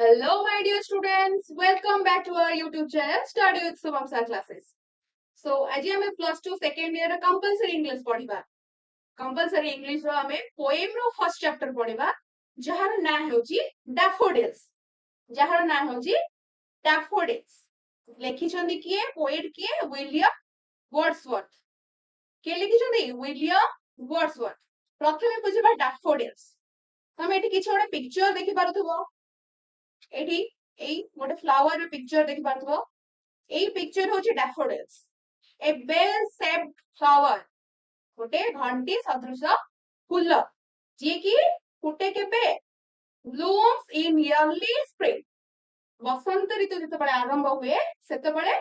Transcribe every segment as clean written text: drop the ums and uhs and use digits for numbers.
Hello, my dear students. Welcome back to our YouTube channel, Study with Subhamsa Classes. So, आज हमें plus two second year compulsory English पढ़िबा compulsory English रो हमें poem रो first chapter पढ़िबा जहार ना होची डैफोडिल्स जहार ना होची डैफोडिल्स लेखि छंदी किए पोएट किए विलियम वर्ड्सवर्थ के लिखि छंदी विलियम वर्ड्सवर्थ प्रथमे बुझिबा डैफोडिल्स तमे एठी किछ ओडे पिक्चर देखि पारुथबो एठी एई गोटे फ्लावर रो पिक्चर देखि पारुथबो एई पिक्चर होची डैफोडिल्स ए बेल शेप्ड फ्लावर गोटे घंटी सदृश फूल जी की फुटे केबे ब्लूम्स इन अर्ली स्प्रिंग बसंत ऋतु जेतेबेले आरंभ हुए सेतेबेले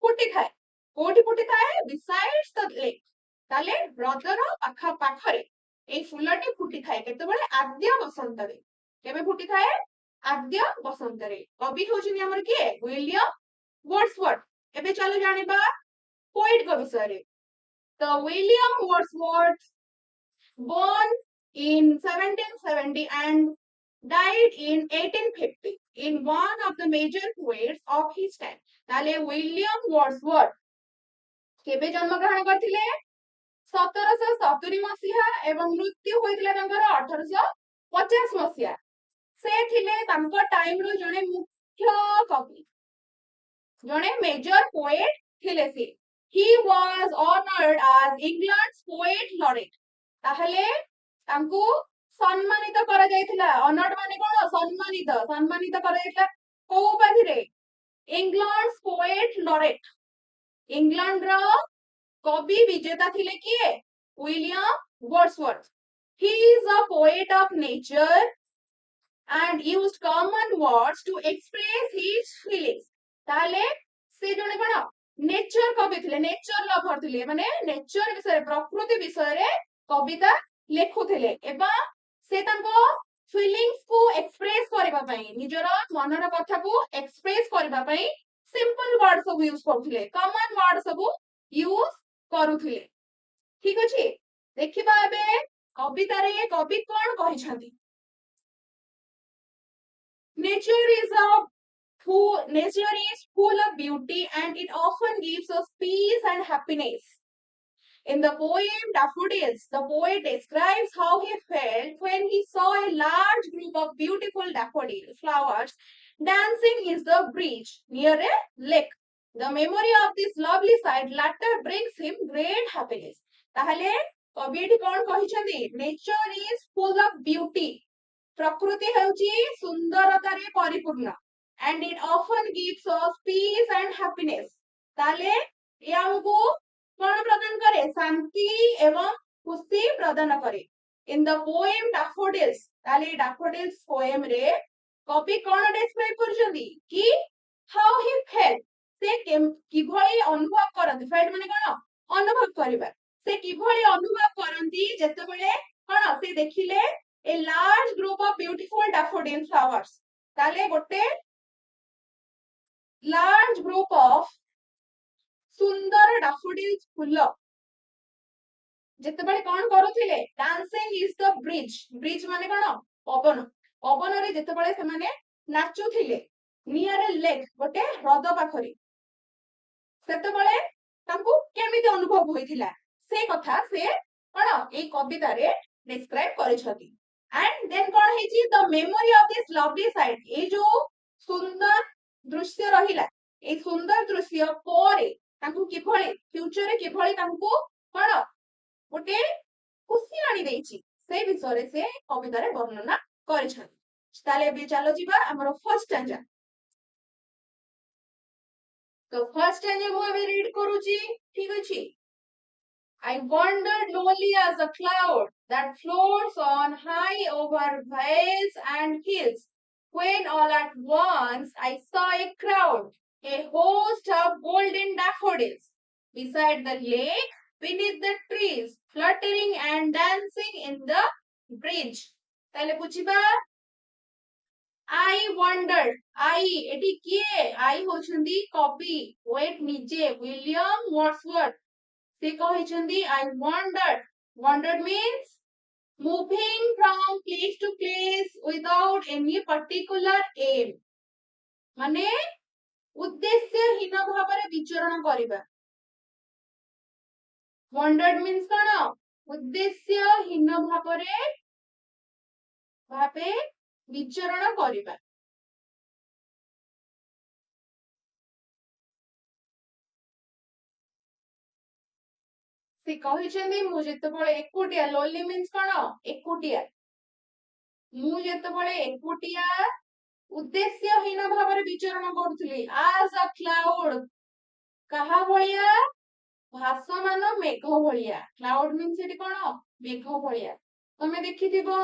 फुटी थाए कोठी फुटी थाए बिसाइड्स द लेक ताले हृदर पाखा पाखरे ए फूलटी फुटी थाए केतेबेले आद्य बसंत रे केबे फुटी थाए आद्य बसंत रे कवि होचिनी हमर किए विलियम वर्ड्सवर्थ एबे चलो जानिबा पोएट को विषय रे तो William Wordsworth born in 1770 and died in 1850 in one of the major poets of his time ताले विलियम वर्ड्सवर्थ केबे जन्म ग्रहण करथिले 1770 मसीहा एवं मृत्यु होइतिला तांकर 1850 मसीहा से थिले तांकर टाइम रो जणे मुख्य कवि जणे मेजर पोएट थिले से he was honored as England's poet laureate ताहले तांकु सम्मानित करा जायतिला ऑनर्ड माने कोन सम्मानित करा जायतिला को उपाधि रे इंग्लैंड्स पोएट लॉरेट इंग्लैंड रो कवि विजेता थिले किए William Wordsworth he is a poet of nature and used common words to express his feelings ताले से जने कोन नेचर कवि थिले नेचर लवर थिले माने नेचर विषय प्रकृति विषय रे कविता लेखुथिले एवं से तांको फीलिंग्स को एक्सप्रेस करबा पई निजर मनर कथा को एक्सप्रेस करबा पई सिंपल वर्ड सब यूज करथिले कॉमन वर्ड सब यूज करूथिले ठीक अछि देखिबा एबे कविता रे कवि कोन कहि छथि nature is full of beauty and it often gives us peace and happiness. In the poem Daffodils, the poet describes how he felt when he saw a large group of beautiful daffodil flowers dancing in the bridge near a lake. The memory of this lovely sight later brings him great happiness. ताहले कवि एठी कोन कहिसंदी nature is full of beauty. प्रकृति हेउची सुंदरता रे परिपूर्ण and it often gives us peace and happiness. ताले ये हमको कौन प्रदान करे शांति एवं खुशी प्रदान करे इन द पोएम डैफोडिल्स ताले डैफोडिल्स पोएम रे कवि कौन डिस्क्राइब करछंदी कि हाउ ही फेल्ट से किभଳି अनुभव करନ୍ତି फेल्ट माने कोन अनुभव करिबा से किभଳି अनुभव करନ୍ତି जेतेबेले कोन से देखिले a large group of beautiful daffodil flowers ताले गोटे large group of सुंदर डैफोडिल्स फूल जेतेबेले कोन करूथिले डांसिंग इज द ब्रिज माने कोन पवन पवन रे जेतेबेले से माने नाचुथिले नियर ए लेक गोटे ह्रद पाखरी सेतेबेले तांकु केमिति अनुभव होइथिला से कथा से कोन ए कविता रे डिस्क्राइब करिसथि एंड देन कोन हेची the memory of this lovely sight ए जो सुंदर दृश्य रहिला ए सुंदर दृश्य परे तांकु किभଳି फ्यूचर रे किभଳି तांकु कोन गोटे खुशी आनी देछि से विषय से कविता रे वर्णना करिछथि ताले बे चलो जिबा हमरो फर्स्ट स्टैंजा तो फर्स्ट स्टैंजा मु अबे रीड करूची ठीक अछि I wandered lonely as a cloud that floats on high over vales and hills when all at once I saw a crowd a host of golden daffodils beside the lake beneath the trees fluttering and dancing in the bridge তাহলে বুঝিবা I wondered I এটি কিয়ে I হচ্ছন্তি কবি poet নিজে William Wordsworth से कहिसंदी I wandered means moving from place to place without any particular aim माने उद्देश्यहीन भाव विचरण करबा। वॉन्डर्ड मीन्स कौन? उद्देश्यहीन भावे विचरण करबा। से कहिसेंदी मु जेतेबेले एकुटिया, लोनली मीन्स कौन? एकुटिया। मु जेतेबेले एकुटिया उद्देश्यहीन भाव विचरण करुथली आज अ क्लाउड। कहा भलिया? भासमान मेघ भलिया। क्लाउड मीन्स एटी कौन? मेघ भलिया। तमे देखिथिबो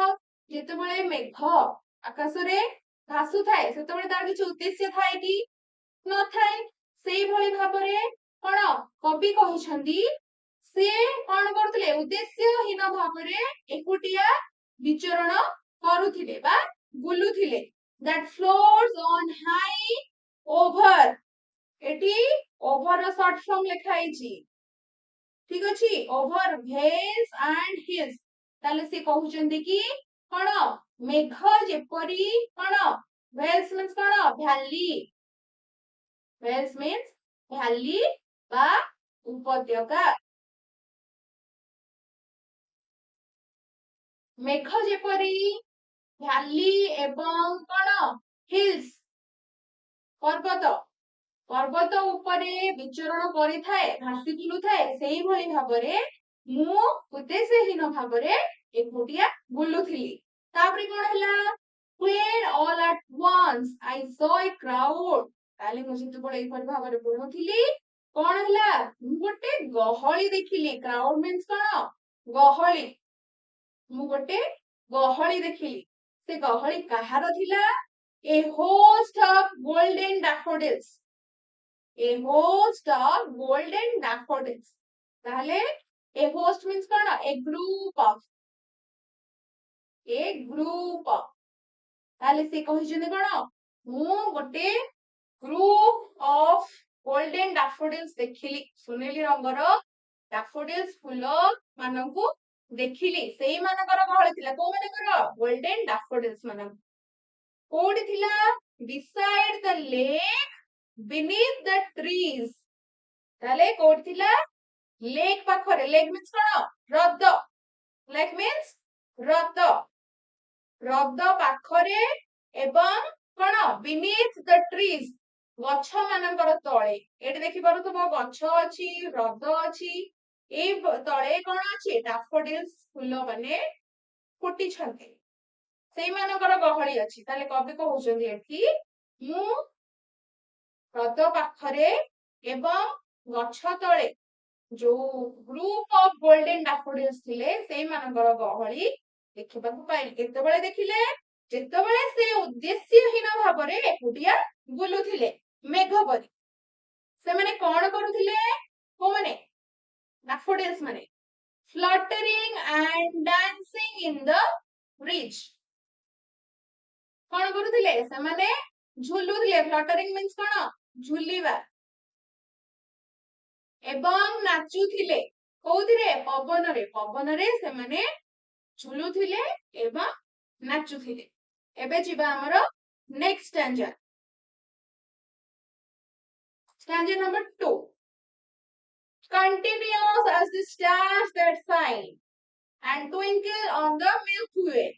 जेतेबेले मेघ आकाश रे भासु थाए सेतेबेले तार किछ उद्देश्य थाए कि न थाए। सेई भली भाबरे कौन कवि कहिसंदी से कौन करथले उद्देश्यहीन भाबरे एकुटिया विचरण करुथिले बा बुलुथिले। That floats on high over. एटी ओवर शॉर्ट फॉर्म लिखा आइछि। ठीक अछि, ओवर भेल्स एंड हिल्स। ताले से कहउचंदी कि कौन मेघ जेपरी कौन भेल्स मीन्स कौन भैली। भेल्स मीन्स भैली बा उपत्यका। मेघ जेपरी भैली एवं कौन हिल्स पर्वत पर्वत उपरे विचरण करिथाए भासी बुलुथाए सेही भली भाबरे मु उद्देश्यहीन भाबरे एकुटिया बुलुथिली। तापरे कोन हला when all at once I saw a crowd। ताले मु जेतु बळे एपरि भाबरे बुलुथिली कोन हला मु गोटे गहळी देखिली। क्राउड मीन्स कोन? गहळी। मु गोटे गहळी देखिली। से गहळी काहार थिला? A host of golden daffodils। A host of golden daffodils। ताहले a host means कौन? A group of। A group of। ताहले से कहिसने कौन? मु गोटे group of golden daffodils देखिली। सुनेली रंगर daffodils फूल मानकु देखिली। सेही मानकर गहळ थिला। को मानकर? गोल्डन daffodils मानक। कोडी थिला? Beside the lake, beneath the trees। ताले कोडी थिला? लेक पाखरे। लेक मीन्स कौन? हृद। Lake means हृद। हृद पाखरे एवं कौन? beneath the trees गछ मानकर तळे। एटी देखि पारुथबो गछ अछि, हृद अछि। ए तळे कोन अछि? डैफोडिल्स फूल माने फुटी छथि। सेई मानकर गहळी अछि। ताले कवि कहउचंदी एठी मु हृद पाखरे एवं गछ तळे जो ग्रुप ऑफ गोल्डन डैफोडिल्स थिले सेई मानकर गहळी देखिबाकू पाइली। केतेबेले देखिले? जेतेबेले से उद्देश्यहीन भाबरे एकुटिया बुलुथिले मेघ परी। से माने कोन करुथिले? को माने? डैफोडिल्स माने fluttering and dancing in the breeze. कोन करुथिले? से माने झुलुथिले। फ्लटरिंग मीन्स कोन? झुलिबा। एवं नाचुथिले। कोउथिरे? पवनरे। पवनरे से माने झुलुथिले एवं नाचुथिले। एबे जिबा हमर next stanza. Stanza number 2। Continuous as the stars that shine and twinkle on the Milky Way,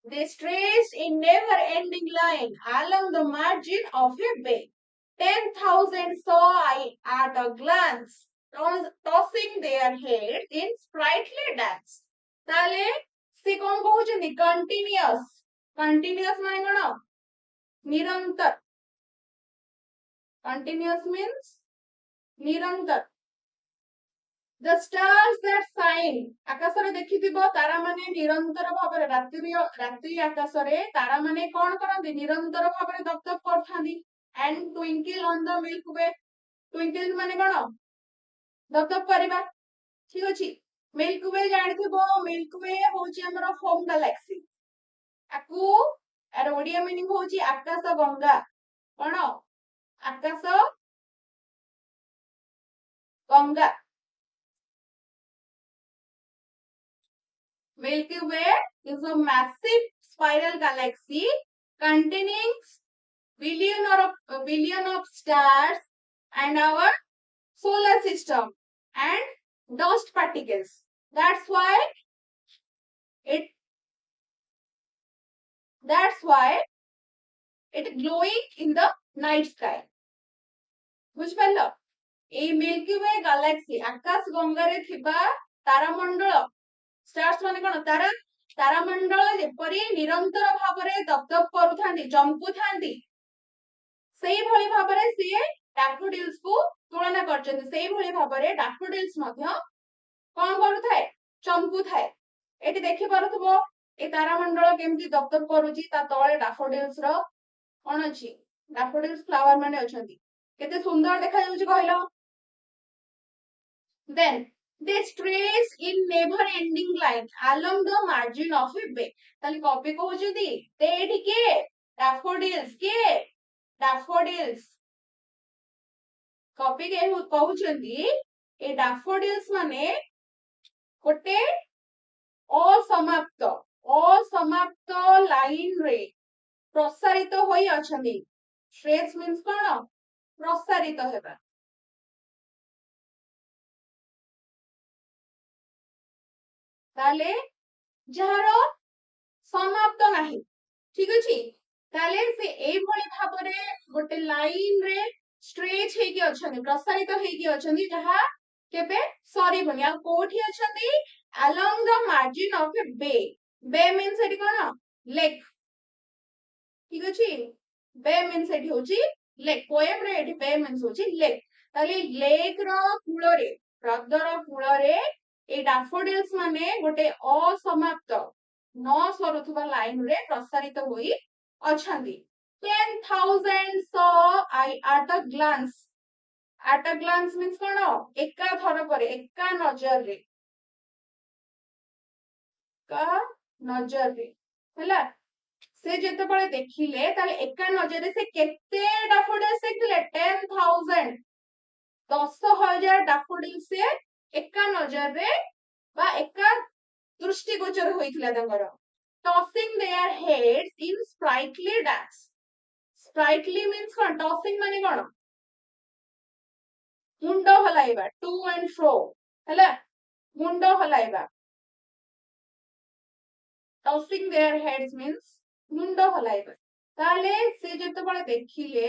they stretched in never-ending line along the margin of a bay. 10,000 saw I at a glance, tossing their heads in sprightly dance। ताले से कौन कहउचंदी? Continuous. Continuous माने कोन? निरंतर। Continuous means निरंतर। The stars that shine आकाशरे देखिथिबो तारा माने निरंतर भाबरे रात्रि आकाशरे तारा माने कोन करंती? निरंतर भाबरे दपदप करथांदी। and twinkle on the milky way। twinkle माने कोन? दपदप करबा। ठीक अछि। मिल्की वे जानिथिबो मिल्की वे होची हमर होम गैलेक्सी। आकु आर ओडिया मीनिंग होची आकाश गंगा। कोन? आकाश Ganga. Milky Way is a massive spiral galaxy containing billion of stars and our solar system and dust particles. That's why it that's why it glowing in the night sky. ବୁଝିପାରିଲ ଏଇ Milky we Galaxy ଆକାଶ ଗଙ୍ଗାରେ ଥିବା ତାରାମଣ୍ଡଳ stars ମାନେ କଣ ତାରାମଣ୍ଡଳ ଯେପରି ନିରନ୍ତର ଭାବରେ ଦପଦପ କରୁଥାନ୍ତି ଚମକୁଥାନ୍ତି ସେଇଭଳି ଭାବରେ ସିଏ ଡାଫୋଡିଲ୍ସ କୁ ତୁଳନା କରିଛନ୍ତି ସେଇଭଳି ଭାବରେ ଡାଫୋଡିଲ୍ସ ମଧ୍ୟ କଣ କରୁଥାଏ ଚମକୁଥାଏ ଏଠି ଦେଖିପାରୁଥିବ ଏ ତାରାମଣ୍ଡଳ କେମିତି ଦପଦପ କରୁଛି ତା ତଳେ ଡାଫୋଡିଲ୍ସ ର କଣ ଅଛି ଡାଫୋଡିଲ୍ସ ଫ୍ଲାୱାର ମାନେ ଅଛନ୍ତି କେତେ ସୁନ୍ଦର ଦେଖାଯାଉଛି କହିଲ then they strays in never ending line along the margin of a bay ତାହେଲେ କବି କହୁଛନ୍ତି they ଏଠି କିଏ ଡାଫୋଡିଲ୍ସ କବି କହୁଛନ୍ତି ଏ ଡାଫୋଡିଲ୍ସ ମାନେ ଗୋଟେ ଅସମାପ୍ତ ଲାଇନ ରେ ପ୍ରସାରିତ ହୋଇ ଅଛନ୍ତି ସ୍ଟ୍ରେଚ୍ ମିନ୍ସ କଣ ପ୍ରସାରିତ ହେବା ତାହେଲେ ଯାହାର ସମାପ୍ତ ନାହିଁ ଠିକ ଅଛି ତାହେଲେ ସେ ଏଇଭଳି ଭାବରେ ଗୋଟେ ଲାଇନ ରେ ଷ୍ଟ୍ରେଚ୍ ହେଇକି ଅଛନ୍ତି ପ୍ରସାରିତ ହେଇକି ଅଛନ୍ତି ଯାହା କେବେ ସରିବନି ଆଉ କୋଉଠି ଅଛନ୍ତି along the margin of a bay means ଏଠି କଣ ଲେକ୍ ଠିକ ଅଛି ବେ means ଏଠି ହଉଛି ଲେକ୍ ପୋଏମ ରେ ଏଠି ବେ means ହଉଛି ଲେକ୍ ତାହେଲେ ଲେକ୍ ର କୂଳରେ ହ୍ରଦର କୂଳରେ ଏଇ ଡାଫୋଡିଲ୍ସ ମାନେ ଗୋଟେ ଅସମାପ୍ତ ନ ସରୁଥିବା ଲାଇନ ରେ ପ୍ରସାରିତ ହୋଇ ଅଛନ୍ତି 10,000 saw at a glance means କଣ ଏକା ଥରକରେ ଏକା ନଜରରେ ହେଲା ସେ ଯେତେବେଳେ ଦେଖିଲେ ତାହେଲେ ଏକା ନଜରରେ ସେ କେତେ ଡାଫୋଡିଲ୍ସ ଦେଖିଲେ 10,000 10,000 ଡାଫୋଡିଲ୍ସ ସେ ଏକା ନଜରରେ ବା ଏକା ଦୃଷ୍ଟିଗୋଚର ହୋଇଥିଲା ତାଙ୍କର tossing their heads in sprightly dance sprightly means କଣ tossing ମାନେ କଣ ମୁଣ୍ଡ ହଲାଇବା to and fro ହେଲା ମୁଣ୍ଡ ହଲାଇବା tossing their heads means ମୁଣ୍ଡ ହଲାଇବା ତାହେଲେ ସେ ଯେତେବେଳେ ଦେଖିଲେ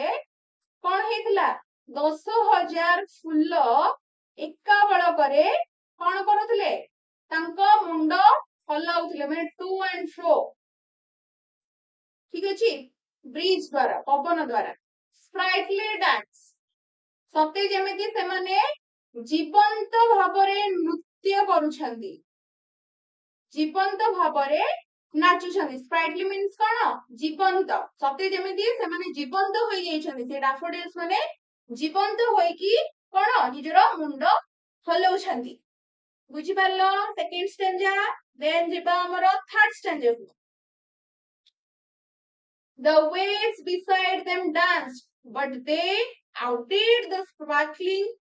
କଣ ହେଇଥିଲା 10,000 ଫୁଲ ଏକା ବେଳକରେ କଣ କରୁଥିଲେ ତାଙ୍କ ମୁଣ୍ଡ ହଲାଉଥିଲେ ମାନେ ଟୁ ଆଣ୍ଡ ଫ୍ରୋ ଠିକ ଅଛି ବ୍ରିଜ ଦ୍ୱାରା ପବନ ଦ୍ୱାରା ସ୍ପ୍ରାଇଟଲି ଡ୍ୟାନ୍ସ ସତେ ଯେମିତି ସେମାନେ ଜୀବନ୍ତ ଭାବରେ ନୃତ୍ୟ କରୁଛନ୍ତି ଜୀବନ୍ତ ଭାବରେ ନାଚୁଛନ୍ତି ସ୍ପ୍ରାଇଟଲି ମିନ୍ସ କଣ ଜୀବନ୍ତ ସତେ ଯେମିତି ସେମାନେ ଜୀବନ୍ତ ହୋଇଯାଇଛନ୍ତି ସେ ଡାଫୋଡିଲ୍ସ ମାନେ ଜୀବନ୍ତ ହୋଇକି କଣ ନିଜର ମୁଣ୍ଡ ହଲଉଛନ୍ତି ବୁଝିପାରିଲ ସେକେଣ୍ଡ ଷ୍ଟାଞ୍ଜା ଦେନ୍ ଯିବା ଆମର third ଷ୍ଟାଞ୍ଜାକୁ The waves beside them danced, but they outdid the sparkling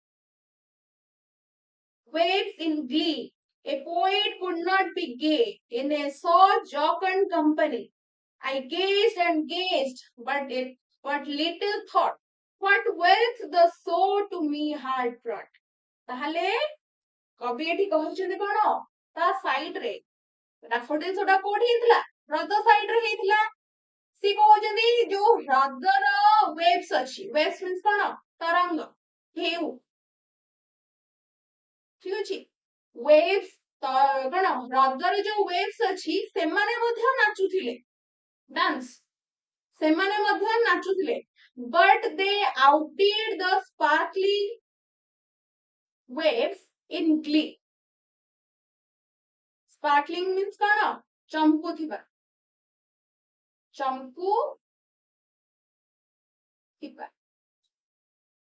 waves in glee. A poet could not be gay in a so jocund company. I gazed and gazed, but little thought what wealth the so to me hard brought. ତାହେଲେ କବି ଏଠି କହିଛନ୍ତି କଣ ତା side ରେ ଡାଫୋଡିଲ୍ସ ଗୁଡା କୋଉଠି ହେଇଥିଲା ହ୍ରଦ ସାଇଡ ରେ ହେଇଥିଲା ସେ କହୁଛନ୍ତି ଯୋଉ ହ୍ରଦର ୱେଭ୍ସ ଅଛି ୱେଭ୍ସ ମିନ୍ସ କଣ ତରଙ୍ଗ ଢେଉ ଠିକ ଅଛି ୱେଭ୍ସ କଣ ହ୍ରଦର ଯୋଉ ୱେଭ୍ସ ଅଛି ସେମାନେ ମଧ୍ୟ ନାଚୁଥିଲେ ଡାନ୍ସ ସେମାନେ ମଧ୍ୟ ନାଚୁଥିଲେ but they outdid the sparkling waves in glee sparkling means କଣ ଚମକୁଥିବା ଚମକୁ ଥିବା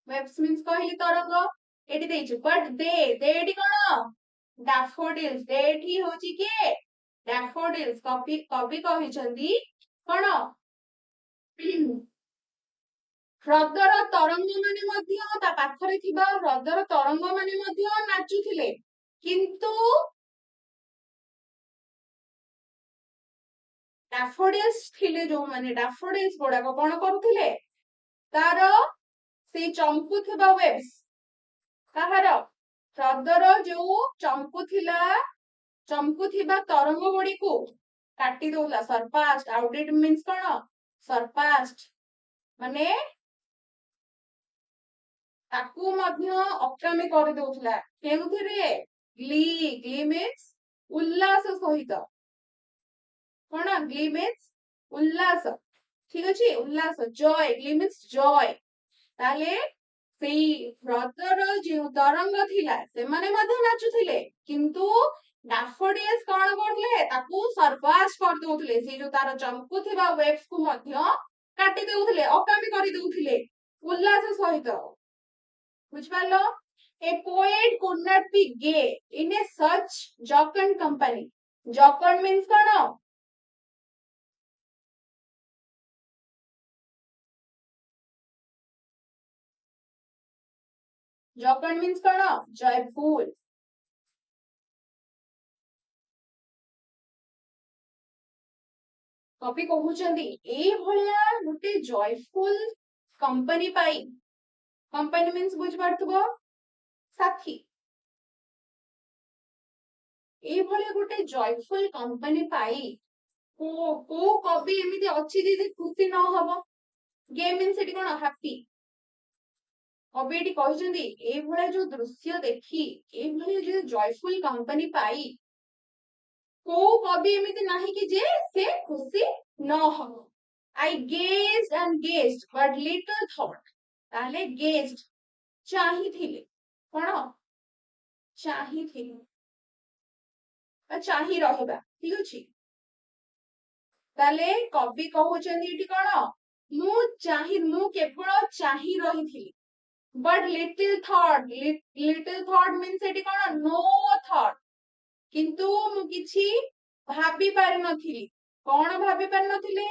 waves means କହିଲି ତରଙ୍ଗ ଏଠି ଦେଇଛୁ but they ଏଠି କଣ ଡାଫୋଡିଲ୍ସ they ଏଠି ହଉଛି କିଏ ଡାଫୋଡିଲ୍ସ କବି କହିଛନ୍ତି କଣ ହ୍ରଦର ତରଙ୍ଗ ମାନେ ମଧ୍ୟ ତା ପାଖରେ ଥିବା ହ୍ରଦର ତରଙ୍ଗ ମାନେ ମଧ୍ୟ ନାଚୁଥିଲେ କିନ୍ତୁ ଡାଫୋଡିଲ୍ସ ଥିଲେ ଯୋଉମାନେ ଡାଫୋଡିଲ୍ସ ଗୁଡାକ କଣ କରୁଥିଲେ तार से चंपुथिबा वेब्स कहार ह्रदर जो चंपुथिबा तरंग गुड़ी को काटी दउला सरपास्ट आउटडेट मींस कोन सरपास्ट माने ताकू मध्य अकामी कर दउथला केउथिरे ग्ली मींस उल्लास सहित कोन ग्ली मींस उल्लास ठीक अछि उल्लास जॉय ग्ली मींस जॉय ताले सेई ह्रदर जो तरंग थिला से माने मध्य नाचुथिले किंतु डैफोडिल्स कोन करले ताकू सरपास कर दउथले से जो तार चंपू थिबा वेव्स को मध्य काटी दउथले अकामी करि दउथले उल्लास सहित बुझ पालो a poet could not be gay in a such jocund company jocund means कोन जॉकन मींस कोन जयफुल कवि कहउचंदी ए भलिया गुटे जॉयफुल कंपनी पाई कंपनी मींस बुझ पारथबो साथी ए भलिया गुटे जॉयफुल कंपनी पाई को कवि एमिति अछि जे खुशी न हबो गे मींस एटी कोन हैप्पी कवि एटी कहउचंदी ए भलिया जो दृश्य देखी ए भलिया जो जॉयफुल कंपनी पाई को कवि एमिति नाही कि जे से खुशी न हबो I gazed and gazed but little thought ताले गेज्ड चाहिथिले कोन चाहिथिले चाहि रहबा ठीक अछि ताले कवि कहउचंदी एटी कोन मु केवल चाहि रहिथिली बट लिटिल थॉट मीन्स एटी कोन नो थॉट किंतु मु किछि भाबी पारि नथिली कोन भाबी पारि नथिले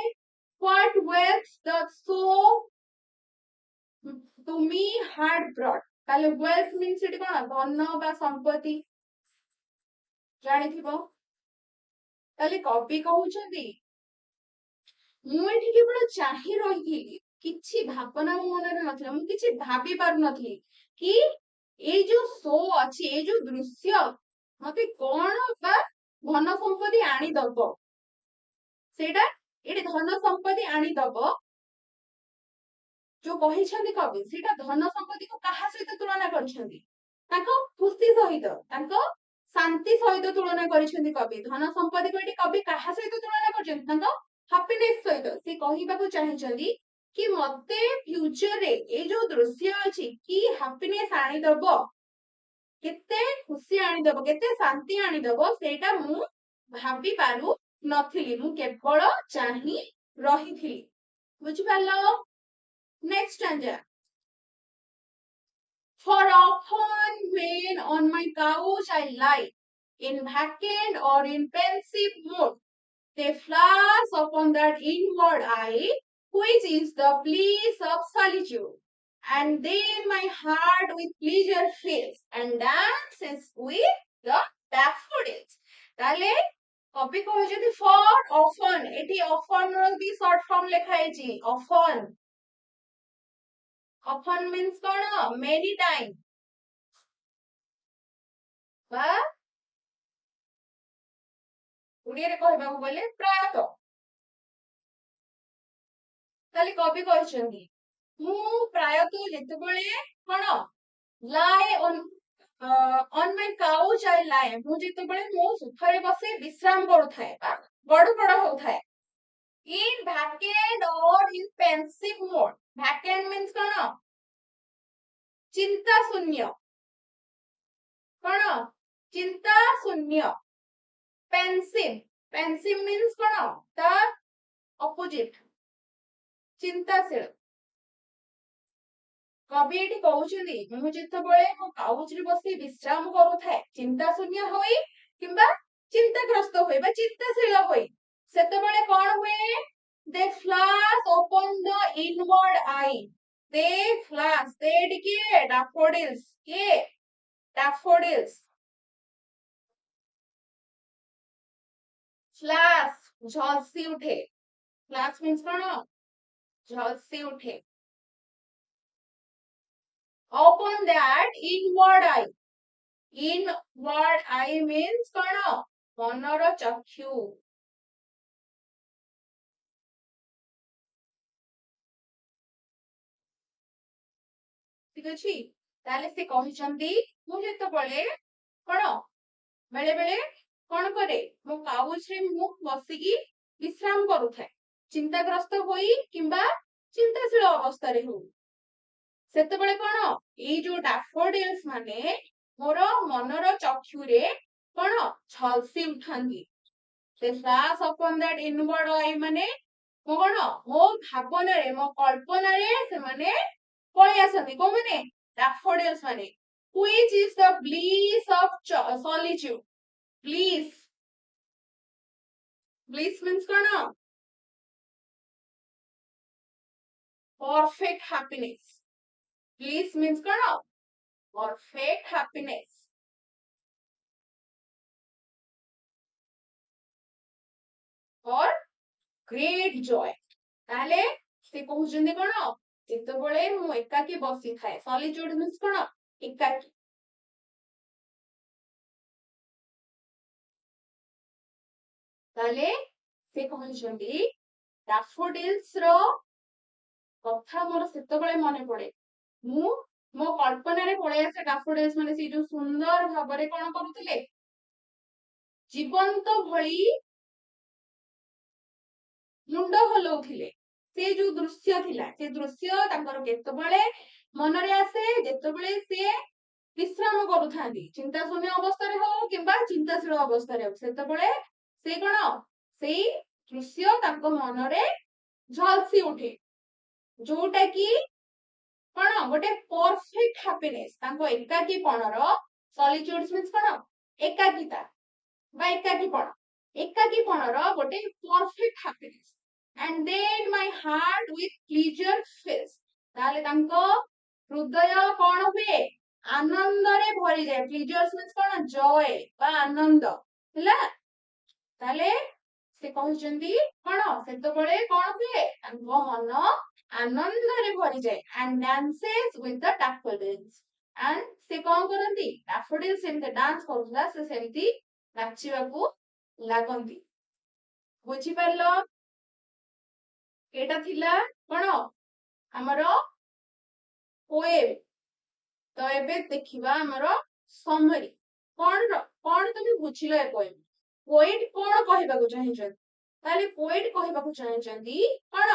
what wealth the show to me had brought ताले वेल्थ मीन्स एटी कोन धन बा संपत्ति जानिथिबो ताले कवि कहउचंदी मु एठी केवल चाहि रहिथिली किछि भावना मो मनरे नथिला मु किछि भाबी पारु नथिली कि ए जो शो अछि ए जो दृश्य मते कोन बा धन संपत्ति आनी दबो सेटा एटी धन संपत्ति आनी दबो जो कहिछंदी कवि सेटा धन संपत्ति को कहा सहित तुलना करछंदी ताको खुशी सहित ताको शांति सहित तुलना करिछंदी कवि धन संपत्ति को एटी कवि कहा सहित तुलना करछंदी ताको हैप्पीनेस सहित से कहिबाको चाहिछंदी कि मते फ्यूचर रे ए जो दृश्य अछि कि हैप्पीनेस आनी दबो केते खुशी आनी दबो केते शांति आनी दबो सेटा मु भाबी पारु नथिली मु केवल चाहि रहिथिली बुझि पालो next stanza For often when on my couch I lie, in vacant or in pensive mood, they flash upon that inward eye, which is the bliss of solitude. And then my heart with pleasure fills and dances with the daffodils. তাহলে copy কହୁଛନ୍ତି for often এটি often ର ବି short form লেখা ହେଇଛି often means କଣ many time ବା ଓଡ଼ିଆରେ କହିବାକୁ ଗଲେ ପ୍ରାୟତଃ ତାହେଲେ କବି କହିଛନ୍ତି ମୁଁ ପ୍ରାୟତଃ ଯେତେବେଳେ କଣ lie on my couch I lie ମୁଁ ଯେତେବେଳେ ମୋ ସୁଖରେ ବସି ବିଶ୍ରାମ କରୁଥାଏ ବା ଗଡପଡ ହଉଥାଏ in vacant or in pensive mode vacant means କଣ ଚିନ୍ତା ଶୂନ୍ୟ କଣ ଚିନ୍ତା ଶୂନ୍ୟ pensive means କଣ ତା opposite ଚିନ୍ତାଶୀଳ କବି ଏଠି କହୁଛନ୍ତି ମୁଁ ଯେତେବେଳେ ମୋ କାଉଚରେ ବସି ବିଶ୍ରାମ କରୁଥାଏ ଚିନ୍ତା ଶୂନ୍ୟ ହୋଇ କିମ୍ବା ଚିନ୍ତାଗ୍ରସ୍ତ ହୋଇ ବା ଚିନ୍ତାଶୀଳ ହୋଇ ସେତେବେଳେ କଣ ହୁଏ they flash upon the inward eye they flash they ଟିକେ daffodils କିଏ daffodils flash ଝଲସି ଉଠେ flash means କଣ ଝଲସି ଉଠେ Open that inward eye. Inward eye means कौन मनर चक्षु ठीक अच्छी ताले से कहिसंती मु जेतबळे कौन बेले बेले कौन करे मो काउच रे मु बसिकी विश्राम करूଥାଏ चिंताग्रस्त होई किंबा चिंताशील अवस्था रे हो सेतबळे कौन एई जो डैफोडिल्स माने मोर मनर चक्षुरे कौन झलसी उठांती से फ्लाश अपॉन दैट इनवर्ड आई माने मो कौन मो भावना रे मो कल्पना रे से माने पळै आसंती को माने डैफोडिल्स माने which is the bliss of solitude bliss means कौन perfect happiness bliss means कौन perfect happiness or great joy ताले से कहउजंदी कौन जेतबळे मु एकाकी बसी थाए सॉलिट्यूड मींस कौन एकाकी ताले से कहउजंदी डैफोडिल्स रो कथा मोर सेतबळे मने पड़े मु मो कल्पना रे पळे आसे डैफोडिल्स माने से जो सुंदर भाबरे कोन करूतिले जीवंत भଳି मुंड हलौथिले से जो दृश्य थिला से दृश्य तांकर केतबळे मनरे आसे जेतबळे से विश्राम करूथांदी चिंता शून्य अवस्था रे हो किंबा चिंताशील अवस्था रे हो सेतबळे से कोन सेई दृश्य तांको मनरे झलसी उठे जोटा की कौन गोटे परफेक्ट हैप्पीनेस तांको एकाकीपणर सॉलिट्यूड मींस कौन एकाकीता बा एकाकीपणर गोटे perfect happiness and then my heart with pleasure fills ताले तांको हृदय कौन हुए आनंद रे भरी जाए प्लीजर्स मींस कौन जॉय बा आनंद हैला ताले से कहउचंदी कौन सेतबळे कौन हुए तांको मन आनंद रे भरी जाए and dances with the daffodils and से कौन करंती डैफोडिल्स सेमते डांस करथला से सेमती नाचिबाकू लागंती बुझी परलो एटा थिला कोन हमरो पोएम तो एबे देखिबा हमरो समरी कोन तुम बुझिलो ए पोएम पोएट कोन कहबाकू चाहिछन ताले पोएट कहबाकू चाहिछंती कोन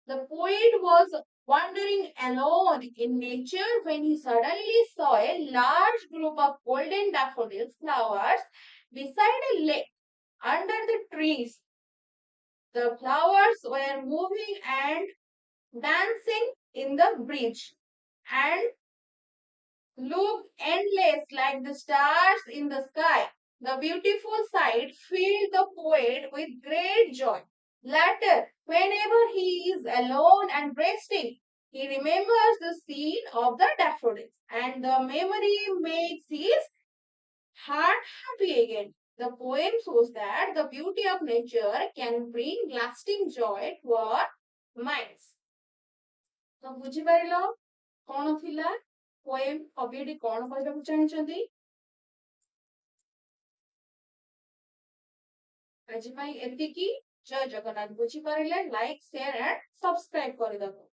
the poet was wandering alone in nature when he suddenly saw a large group of golden daffodils flowers beside a lake under the trees. The flowers were moving and dancing in the breeze and looked endless like the stars in the sky. The beautiful sight filled the poet with great joy. Later, whenever he is alone and resting, he remembers the scene of the daffodils, and the memory makes his heart happy again. The poem shows that the beauty of nature can bring lasting joy to our minds. तो बुझी पारिलो कौन थिला poem कविटी कौन कहबाकू चाहिछंती आज एतिकी जय जगन्नाथ बुझी पारिले like share and subscribe कर दबो।